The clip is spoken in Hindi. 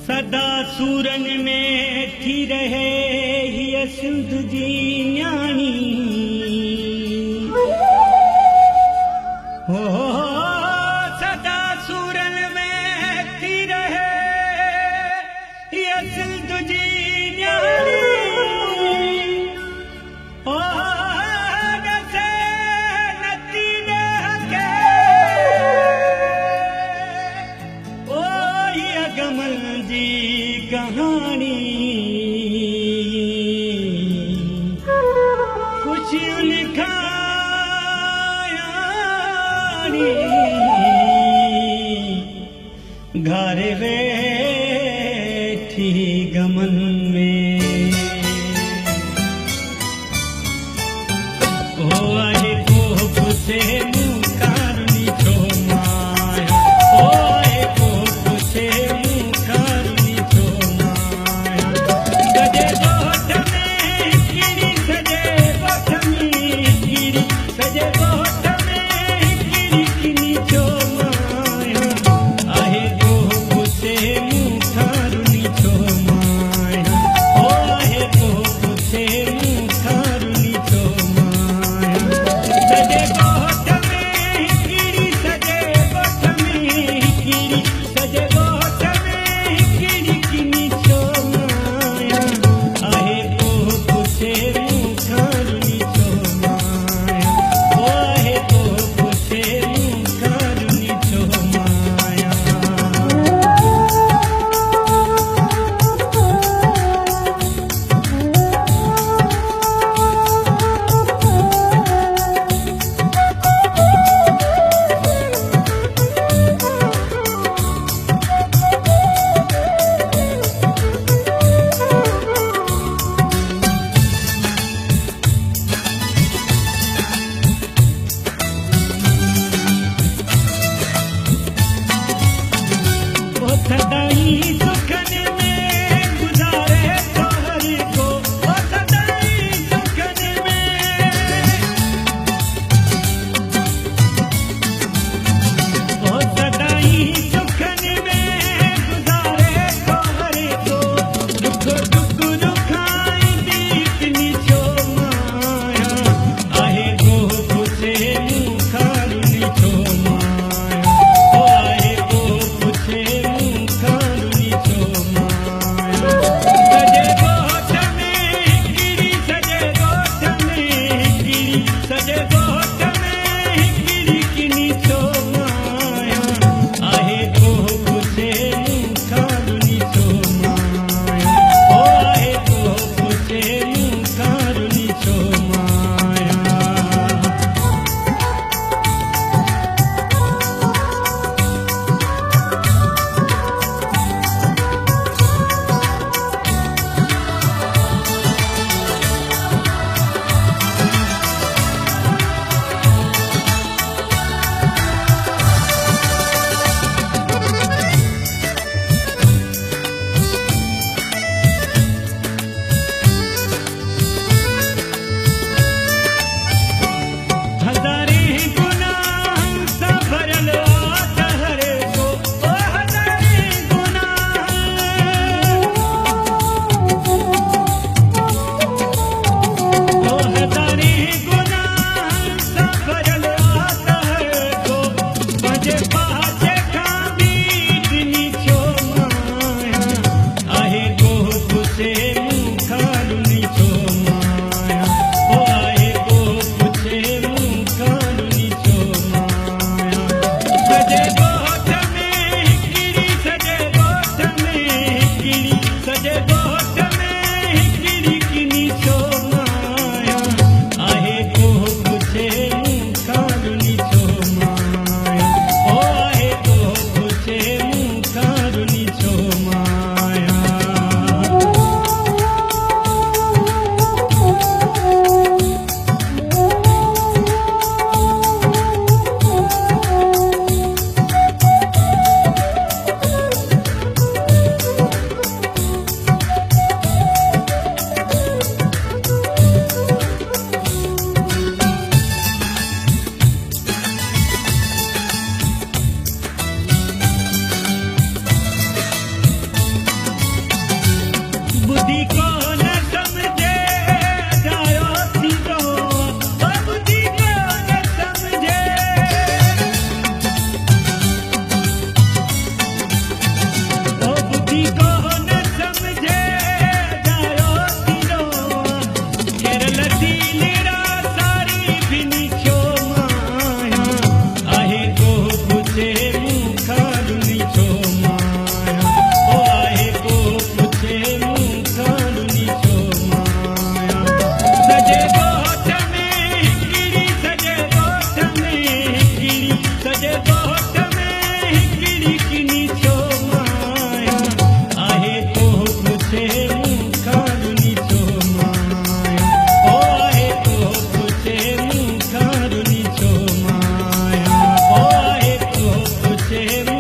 सदा सूरन में थी रहे हीअ सिंध जी न्याणी हो सदा सूरन में थी रहे हीअ सिंध जी न्याणी ओ नसे नती ॾे ओ हीअ गमल जी कहानी खुशियुनि खां घारे वेठी गमन में ओ आहे को पुछे मूं कारनी छो माया ओ आहे को पुछे मूं कारनी छो माया गजे ॻोठ में किरी सजे ॻोठ में किरी सजे ॻोठ में किरी किनी छो माया आहे को पुछे मूं कारनी छो माया ओ आहे को पुछे मूं कारनी छो माया सजे ॻोठ में किरी सजे ॻोठ में किरी सजे ॻोठ में किरी किनी छो माया आहे को पुछे मूं कारनी छो माया ओ आहे હું